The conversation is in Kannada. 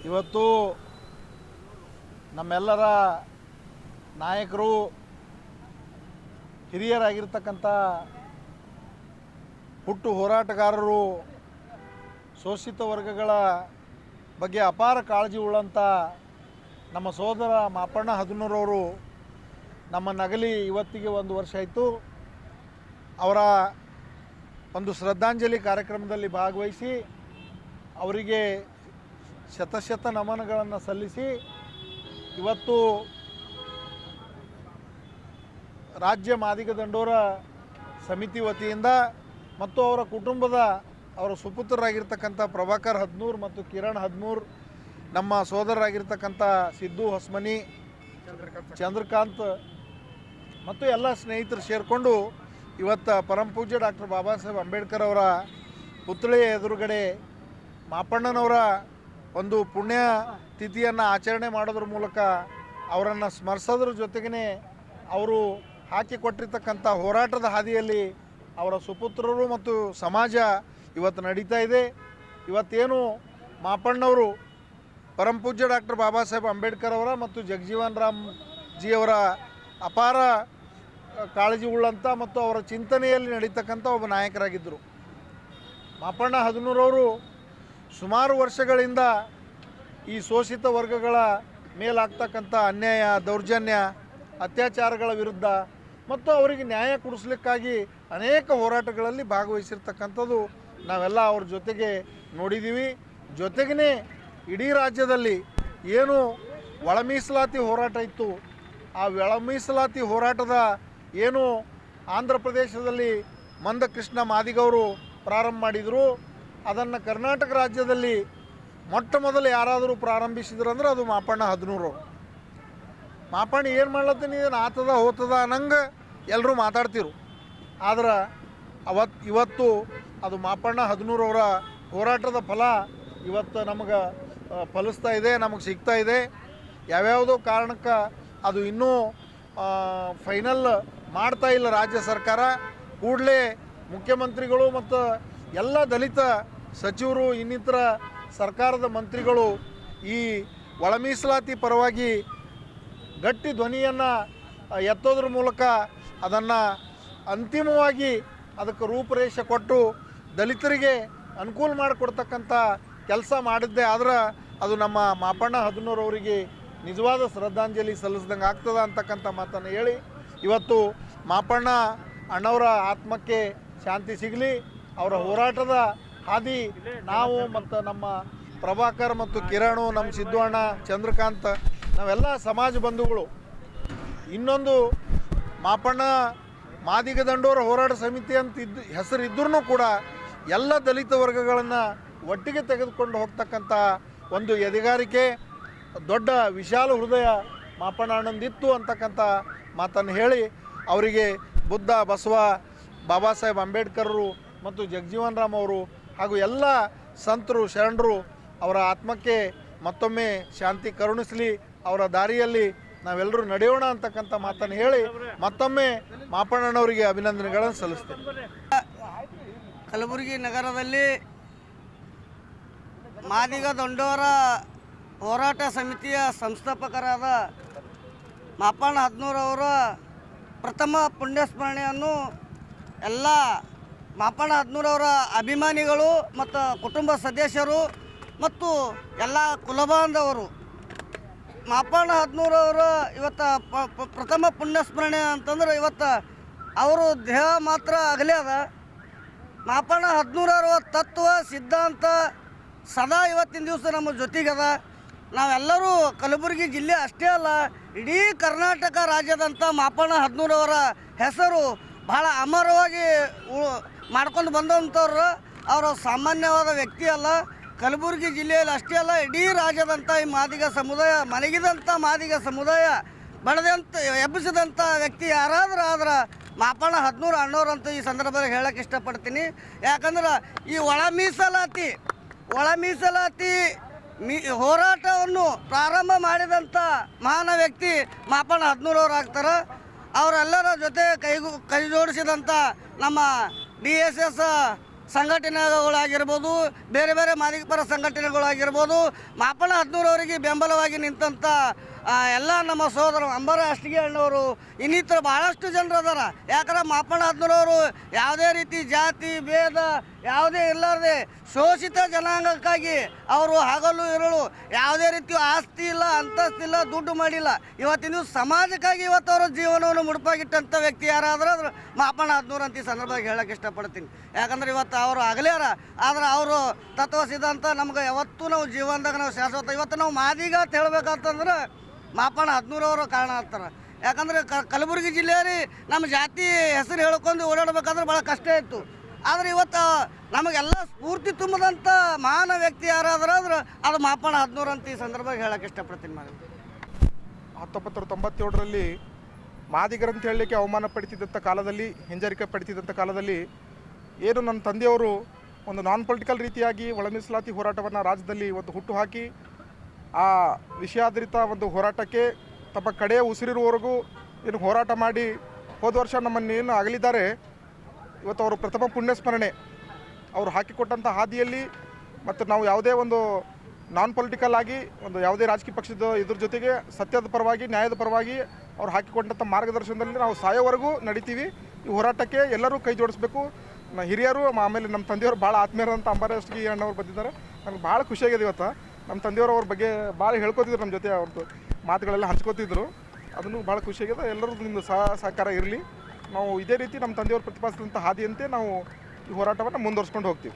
ಇವತ್ತು ನಮ್ಮೆಲ್ಲರ ನಾಯಕರು ಹಿರಿಯರಾಗಿರ್ತಕ್ಕಂಥ ಹುಟ್ಟು ಹೋರಾಟಗಾರರು ಶೋಷಿತ ವರ್ಗಗಳ ಬಗ್ಗೆ ಅಪಾರ ಕಾಳಜಿ ಉಳ್ಳಂಥ ನಮ್ಮ ಸೋದರ ಮಾಪಣ್ಣ ಹದನೂರವರು ನಮ್ಮ ನಗಲಿ ಇವತ್ತಿಗೆ 1 ವರ್ಷ ಆಯಿತು. ಅವರ ಒಂದು ಶ್ರದ್ಧಾಂಜಲಿ ಕಾರ್ಯಕ್ರಮದಲ್ಲಿ ಭಾಗವಹಿಸಿ ಅವರಿಗೆ ಶತಶತ ನಮನಗಳನ್ನು ಸಲ್ಲಿಸಿ ಇವತ್ತು ರಾಜ್ಯ ಮಾದಿಗ ದಂಡೋರ ಸಮಿತಿ ವತಿಯಿಂದ ಮತ್ತು ಅವರ ಕುಟುಂಬದ ಅವರ ಸುಪುತ್ರರಾಗಿರ್ತಕ್ಕಂಥ ಪ್ರಭಾಕರ್ ಹದನೂರ್ ಮತ್ತು ಕಿರಣ್ ಹದನೂರ್, ನಮ್ಮ ಸೋದರರಾಗಿರ್ತಕ್ಕಂಥ ಸಿದ್ದು ಹೊಸ್ಮನಿ, ಚಂದ್ರಕಾಂತ್ ಮತ್ತು ಎಲ್ಲ ಸ್ನೇಹಿತರು ಸೇರಿಕೊಂಡು ಇವತ್ತು ಪರಮಪೂಜ್ಯ ಡಾಕ್ಟರ್ ಬಾಬಾ ಸಾಹೇಬ್ ಅಂಬೇಡ್ಕರ್ ಅವರ ಪುತ್ಥಳಿಯ ಎದುರುಗಡೆ ಮಾಪಣ್ಣನವರ ಒಂದು ಪುಣ್ಯ ತಿಥಿಯನ್ನು ಆಚರಣೆ ಮಾಡೋದ್ರ ಮೂಲಕ ಅವರನ್ನು ಸ್ಮರಿಸೋದ್ರ ಜೊತೆಗೇ ಅವರು ಹಾಕಿಕೊಟ್ಟಿರ್ತಕ್ಕಂಥ ಹೋರಾಟದ ಹಾದಿಯಲ್ಲಿ ಅವರ ಸುಪುತ್ರರು ಮತ್ತು ಸಮಾಜ ಇವತ್ತು ನಡೀತಾ ಇದೆ. ಇವತ್ತೇನು ಮಾಪಣ್ಣವರು ಪರಮಪೂಜ್ಯ ಡಾಕ್ಟರ್ ಬಾಬಾ ಸಾಹೇಬ್ ಅಂಬೇಡ್ಕರ್ ಅವರ ಮತ್ತು ಜಗಜೀವನ್ ರಾಮ್ ಜಿಯವರ ಅಪಾರ ಕಾಳಜಿ ಉಳ್ಳಂಥ ಮತ್ತು ಅವರ ಚಿಂತನೆಯಲ್ಲಿ ನಡೀತಕ್ಕಂಥ ಒಬ್ಬ ನಾಯಕರಾಗಿದ್ದರು. ಮಾಪಣ್ಣ ಹದನೂರವರು ಸುಮಾರು ವರ್ಷಗಳಿಂದ ಈ ಶೋಷಿತ ವರ್ಗಗಳ ಮೇಲಾಗ್ತಕ್ಕಂಥ ಅನ್ಯಾಯ, ದೌರ್ಜನ್ಯ, ಅತ್ಯಾಚಾರಗಳ ವಿರುದ್ಧ ಮತ್ತು ಅವರಿಗೆ ನ್ಯಾಯ ಕೊಡಿಸ್ಲಿಕ್ಕಾಗಿ ಅನೇಕ ಹೋರಾಟಗಳಲ್ಲಿ ಭಾಗವಹಿಸಿರ್ತಕ್ಕಂಥದ್ದು ನಾವೆಲ್ಲ ಅವ್ರ ಜೊತೆಗೆ ನೋಡಿದ್ದೀವಿ. ಜೊತೆಗೇ ಇಡೀ ರಾಜ್ಯದಲ್ಲಿ ಏನು ಒಳ ಮೀಸಲಾತಿ ಹೋರಾಟ ಇತ್ತು, ಆ ಒಳ ಮೀಸಲಾತಿ ಹೋರಾಟದ ಏನು ಆಂಧ್ರ ಪ್ರದೇಶದಲ್ಲಿ ಮಂದಕೃಷ್ಣ ಮಾದಿಗವರು ಪ್ರಾರಂಭ ಮಾಡಿದರು, ಅದನ್ನು ಕರ್ನಾಟಕ ರಾಜ್ಯದಲ್ಲಿ ಮೊಟ್ಟ ಮೊದಲು ಯಾರಾದರೂ ಪ್ರಾರಂಭಿಸಿದ್ರು ಅಂದ್ರೆ ಅದು ಮಾಪಣ್ಣ ಹದನೂರು. ಮಾಪಣ್ಣ ಏನು ಮಾಡ್ಲತ್ತೀನಿ, ಏನು ಆತದ ಹೋತದ ಅನ್ನಂಗೆ ಎಲ್ಲರೂ ಮಾತಾಡ್ತಿರು. ಆದ್ರೆ ಇವತ್ತು ಅದು ಮಾಪಣ್ಣ ಹದನೂರವರ ಹೋರಾಟದ ಫಲ ಇವತ್ತು ನಮಗೆ ಫಲಿಸ್ತಾ ಇದೆ, ನಮಗೆ ಸಿಗ್ತಾ ಇದೆ. ಯಾವ್ಯಾವುದೋ ಕಾರಣಕ್ಕೆ ಅದು ಇನ್ನೂ ಫೈನಲ್ ಮಾಡ್ತಾ ಇಲ್ಲ ರಾಜ್ಯ ಸರ್ಕಾರ. ಕೂಡಲೇ ಮುಖ್ಯಮಂತ್ರಿಗಳು ಮತ್ತು ಎಲ್ಲ ದಲಿತ ಸಚಿವರು, ಇನ್ನಿತರ ಸರ್ಕಾರದ ಮಂತ್ರಿಗಳು ಈ ಒಳ ಮೀಸಲಾತಿ ಪರವಾಗಿ ಗಟ್ಟಿ ಧ್ವನಿಯನ್ನು ಎತ್ತೋದ್ರ ಮೂಲಕ ಅದನ್ನು ಅಂತಿಮವಾಗಿ ಅದಕ್ಕೆ ರೂಪರೇಷೆ ಕೊಟ್ಟು ದಲಿತರಿಗೆ ಅನುಕೂಲ ಮಾಡಿಕೊಡ್ತಕ್ಕಂಥ ಕೆಲಸ ಮಾಡಿದ್ದೆ ಆದ್ರೆ ಅದು ನಮ್ಮ ಮಾಪಣ್ಣ ಹದನೂರವರಿಗೆ ನಿಜವಾದ ಶ್ರದ್ಧಾಂಜಲಿ ಸಲ್ಲಿಸ್ದಂಗೆ ಆಗ್ತದ ಅಂತಕ್ಕಂಥ ಮಾತನ್ನು ಹೇಳಿ ಇವತ್ತು ಮಾಪಣ್ಣ ಅಣ್ಣವರ ಆತ್ಮಕ್ಕೆ ಶಾಂತಿ ಸಿಗಲಿ. ಅವರ ಹೋರಾಟದ ಹಾದಿ ನಾವು ಮತ್ತು ನಮ್ಮ ಪ್ರಭಾಕರ್ ಮತ್ತು ಕಿರಣು, ನಮ್ಮ ಸಿದ್ದು ಅಣ್ಣ, ಚಂದ್ರಕಾಂತ್, ನಾವೆಲ್ಲ ಸಮಾಜ ಬಂಧುಗಳು. ಇನ್ನೊಂದು ಮಾಪಣ್ಣ ಮಾದಿಗ ದಂಡೋರ ಹೋರಾಟ ಸಮಿತಿ ಅಂತ ಹೆಸರಿದ್ರೂ ಕೂಡ ಎಲ್ಲ ದಲಿತ ವರ್ಗಗಳನ್ನು ಒಟ್ಟಿಗೆ ತೆಗೆದುಕೊಂಡು ಹೋಗ್ತಕ್ಕಂಥ ಒಂದು ಎದೆಗಾರಿಕೆ, ದೊಡ್ಡ ವಿಶಾಲ ಹೃದಯ ಮಾಪಣ್ಣ ಅಣ್ಣಂದಿತ್ತು ಅಂತಕ್ಕಂಥ ಮಾತನ್ನು ಹೇಳಿ ಅವರಿಗೆ ಬುದ್ಧ, ಬಸವ, ಬಾಬಾ ಸಾಹೇಬ್ ಅಂಬೇಡ್ಕರ್ರು ಮತ್ತು ಜಗಜೀವನ್ ರಾಮ್ ಅವರು ಹಾಗೂ ಎಲ್ಲ ಸಂತರು, ಶರಣರು ಅವರ ಆತ್ಮಕ್ಕೆ ಮತ್ತೊಮ್ಮೆ ಶಾಂತಿ ಕರುಣಿಸಲಿ, ಅವರ ದಾರಿಯಲ್ಲಿ ನಾವೆಲ್ಲರೂ ನಡೆಯೋಣ ಅಂತಕ್ಕಂಥ ಮಾತನ್ನು ಹೇಳಿ ಮತ್ತೊಮ್ಮೆ ಮಾಪಣ್ಣನವರಿಗೆ ಅಭಿನಂದನೆಗಳನ್ನು ಸಲ್ಲಿಸ್ತೇನೆ. ಕಲಬುರಗಿ ನಗರದಲ್ಲಿ ಮಾದಿಗ ದಂಡೋರ ಹೋರಾಟ ಸಮಿತಿಯ ಸಂಸ್ಥಾಪಕರಾದ ಮಾಪಣ್ಣ ಹದನೂರವರ ಪ್ರಥಮ ಪುಣ್ಯಸ್ಮರಣೆಯನ್ನು ಎಲ್ಲ ಮಾಪಣ್ಣ ಹದನೂರವರ ಅಭಿಮಾನಿಗಳು ಮತ್ತು ಕುಟುಂಬ ಸದಸ್ಯರು ಮತ್ತು ಎಲ್ಲ ಕುಲಬಾಂಧವರು ಮಾಪಣ್ಣ ಹದನೂರವರು ಇವತ್ತು ಪ್ರಥಮ ಪುಣ್ಯಸ್ಮರಣೆ ಅಂತಂದ್ರೆ ಇವತ್ತು ಅವರು ದೇಹ ಮಾತ್ರ ಅಗಲೇ ಅದ. ಮಾಪಣ್ಣ ಹದನೂರವರ ತತ್ವ ಸಿದ್ಧಾಂತ ಸದಾ ಇವತ್ತಿನ ದಿವಸ ನಮ್ಮ ಜೊತೆಗದ. ನಾವೆಲ್ಲರೂ ಕಲಬುರಗಿ ಜಿಲ್ಲೆ ಅಷ್ಟೇ ಅಲ್ಲ, ಇಡೀ ಕರ್ನಾಟಕ ರಾಜ್ಯದಂಥ ಮಾಪಣ್ಣ ಹದನೂರವರ ಹೆಸರು ಭಾಳ ಅಮರವಾಗಿ ಮಾಡ್ಕೊಂಡು ಬಂದಂಥವ್ರು. ಅವರು ಸಾಮಾನ್ಯವಾದ ವ್ಯಕ್ತಿ ಅಲ್ಲ. ಕಲಬುರಗಿ ಜಿಲ್ಲೆಯಲ್ಲಿ ಅಷ್ಟೇ ಅಲ್ಲ, ಇಡೀ ರಾಜ್ಯದಂಥ ಈ ಮಾದಿಗ ಸಮುದಾಯ, ಮಲಗಿದಂಥ ಮಾದಿಗ ಸಮುದಾಯ ಬೆಳೆದಂಥ ಎಬ್ಬಿಸಿದಂಥ ವ್ಯಕ್ತಿ ಯಾರಾದರೂ ಆದ್ರೆ ಮಾಪಣ್ಣ ಹದನೂರು ಅಣ್ಣವ್ರು ಅಂತ ಈ ಸಂದರ್ಭದಲ್ಲಿ ಹೇಳಕ್ಕೆ ಇಷ್ಟಪಡ್ತೀನಿ. ಯಾಕಂದ್ರೆ ಈ ಒಳ ಮೀಸಲಾತಿ ಹೋರಾಟವನ್ನು ಪ್ರಾರಂಭ ಮಾಡಿದಂಥ ಮಹಾನ್ ವ್ಯಕ್ತಿ ಮಾಪಣ್ಣ ಹದನೂರವ್ರು ಆಗ್ತಾರೆ. ಅವರೆಲ್ಲರ ಜೊತೆ ಕೈ ಜೋಡಿಸಿದಂಥ ನಮ್ಮ DSS ಸಂಘಟನೆಗಳಾಗಿರ್ಬೋದು, ಬೇರೆ ಬೇರೆ ಮಾದಿಗ ಪರ ಸಂಘಟನೆಗಳಾಗಿರ್ಬೋದು, ಮಾಪನ 14 ಅವರಿಗೆ ಬೆಂಬಲವಾಗಿ ನಿಂತಂಥ ಎಲ್ಲ ನಮ್ಮ ಸೋದರ ಅಂಬರ ಅಷ್ಟಿಗೆ ಅಣ್ಣವರು ಇನ್ನಿತರ ಭಾಳಷ್ಟು ಜನರು ಅದಾರ. ಯಾಕಂದ್ರೆ ಮಾಪನ 14 ಅವರು ಯಾವುದೇ ರೀತಿ ಜಾತಿ ಭೇದ ಯಾವುದೇ ಇರಲಾರ್ದೆ ಶೋಷಿತ ಜನಾಂಗಕ್ಕಾಗಿ ಅವರು ಹಗಲು ಇರಳು ಯಾವುದೇ ರೀತಿ ಆಸ್ತಿ ಇಲ್ಲ, ಅಂತಸ್ತಿಲ್ಲ, ದುಡ್ಡು ಮಾಡಿಲ್ಲ. ಇವತ್ತಿನ ದಿವಸ ಸಮಾಜಕ್ಕಾಗಿ ಇವತ್ತು ಅವರ ಜೀವನವನ್ನು ಮುಡುಪಾಗಿಟ್ಟಂಥ ವ್ಯಕ್ತಿ ಯಾರಾದ್ರೂ ಅದ್ರ ಮಾಪನ 14 ಅಂತ ಈ ಸಂದರ್ಭವಾಗಿ ಹೇಳಕ್ಕೆ ಇಷ್ಟಪಡ್ತೀನಿ. ಯಾಕಂದ್ರೆ ಇವತ್ತು ಅವರು ಅಗಲ್ಯಾರ, ಆದ್ರೆ ಅವರು ತತ್ವ ಸಿದ್ಧಾಂತ ನಮ್ಗೆ ಯಾವತ್ತೂ ನಾವು ಜೀವನದಾಗ ನಾವು ಶಾಶ್ವತ. ಇವತ್ತು ನಾವು ಮಾದಿಗ ಅಂತ ಹೇಳ್ಬೇಕಂತಂದ್ರೆ ಮಾಪನ 14 ಅವರು ಕಾರಣ ಆಗ್ತಾರೆ. ಯಾಕಂದ್ರೆ ಕಲಬುರಗಿ ಜಿಲ್ಲೆಯಲ್ಲಿ ನಮ್ಮ ಜಾತಿ ಹೆಸರು ಹೇಳ್ಕೊಂಡು ಓಡಾಡಬೇಕಾದ್ರೆ ಭಾಳ ಕಷ್ಟ ಇತ್ತು. ಆದರೆ ಇವತ್ತು ನಮಗೆಲ್ಲ ಸ್ಫೂರ್ತಿ ತುಂಬಿದಂಥ ಮಹಾನ್ ವ್ಯಕ್ತಿ ಯಾರಾದ್ರೂ ಅಂದ್ರೆ ಅದು ಮಾಪನ 14 ಅಂತ ಈ ಸಂದರ್ಭವಾಗಿ ಹೇಳಕ್ಕೆ ಇಷ್ಟಪಡ್ತೀನಿ. ಮಗ 1997ರಲ್ಲಿ ಮಾದಿಗರಂತ ಹೇಳಲಿಕ್ಕೆ ಅವಮಾನ ಪಡಿತಿದ್ದಂಥ ಕಾಲದಲ್ಲಿ, ಹಿಂಜರಿಕೆ ಪಡಿತಿದ್ದಂಥ ಕಾಲದಲ್ಲಿ ಏನು ನನ್ನ ತಂದೆಯವರು ಒಂದು ನಾನ್ ಪೊಲಿಟಿಕಲ್ ರೀತಿಯಾಗಿ ಒಳ ಮೀಸಲಾತಿ ಹೋರಾಟವನ್ನು ರಾಜ್ಯದಲ್ಲಿ ಇವತ್ತು ಹುಟ್ಟು ಹಾಕಿ ಆ ವಿಷಯಾಧಾರಿತ ಒಂದು ಹೋರಾಟಕ್ಕೆ ತಮ್ಮ ಕಡೆಯ ಉಸಿರಿರುವವರೆಗೂ ಏನು ಹೋರಾಟ ಮಾಡಿ ಹೋದ ವರ್ಷ ನಮ್ಮನ್ನೇನು ಅಗಲಿದ್ದಾರೆ. ಇವತ್ತು ಅವರು ಪ್ರಥಮ ಪುಣ್ಯಸ್ಮರಣೆ. ಅವರು ಹಾಕಿಕೊಟ್ಟಂಥ ಹಾದಿಯಲ್ಲಿ ಮತ್ತು ನಾವು ಯಾವುದೇ ಒಂದು ನಾನ್ ಪೊಲಿಟಿಕಲ್ ಆಗಿ ಒಂದು ಯಾವುದೇ ರಾಜಕೀಯ ಪಕ್ಷದ ಇದ್ರ ಜೊತೆಗೆ ಸತ್ಯದ ಪರವಾಗಿ ನ್ಯಾಯದ ಪರವಾಗಿ ಅವ್ರು ಹಾಕಿಕೊಂಡಂಥ ಮಾರ್ಗದರ್ಶನದಲ್ಲಿ ನಾವು ಸಾಯೋವರೆಗೂ ನಡಿತೀವಿ. ಈ ಹೋರಾಟಕ್ಕೆ ಎಲ್ಲರೂ ಕೈ ಜೋಡಿಸ್ಬೇಕು. ಹಿರಿಯರು ಆಮೇಲೆ ನಮ್ಮ ತಂದೆಯವರು ಭಾಳ ಆತ್ಮೀಯರಂಥ ಅಂಬರೀಷ್ಗಿ ಅಣ್ಣವ್ರು ಬಂದಿದ್ದಾರೆ. ನನಗೆ ಭಾಳ ಖುಷಿಯಾಗಿದೆ. ಇವತ್ತು ನಮ್ಮ ತಂದೆಯವರು ಅವ್ರ ಬಗ್ಗೆ ಭಾಳ ಹೇಳ್ಕೊತಿದ್ರು, ನಮ್ಮ ಜೊತೆ ಅವ್ರದ್ದು ಮಾತುಗಳೆಲ್ಲ ಹಂಚ್ಕೋತಿದ್ರು. ಅದನ್ನು ಭಾಳ ಖುಷಿಯಾಗಿದೆ. ಎಲ್ಲರೂ ನಿಮ್ಮದು ಸಹಕಾರ ಇರಲಿ. ನಾವು ಇದೇ ರೀತಿ ನಮ್ಮ ತಂದೆಯವರು ಪ್ರತಿಪಾದಿಸಿದಂಥ ಹಾದಿಯಂತೆ ನಾವು ಈ ಹೋರಾಟವನ್ನು ಮುಂದುವರ್ಸ್ಕೊಂಡು ಹೋಗ್ತೀವಿ.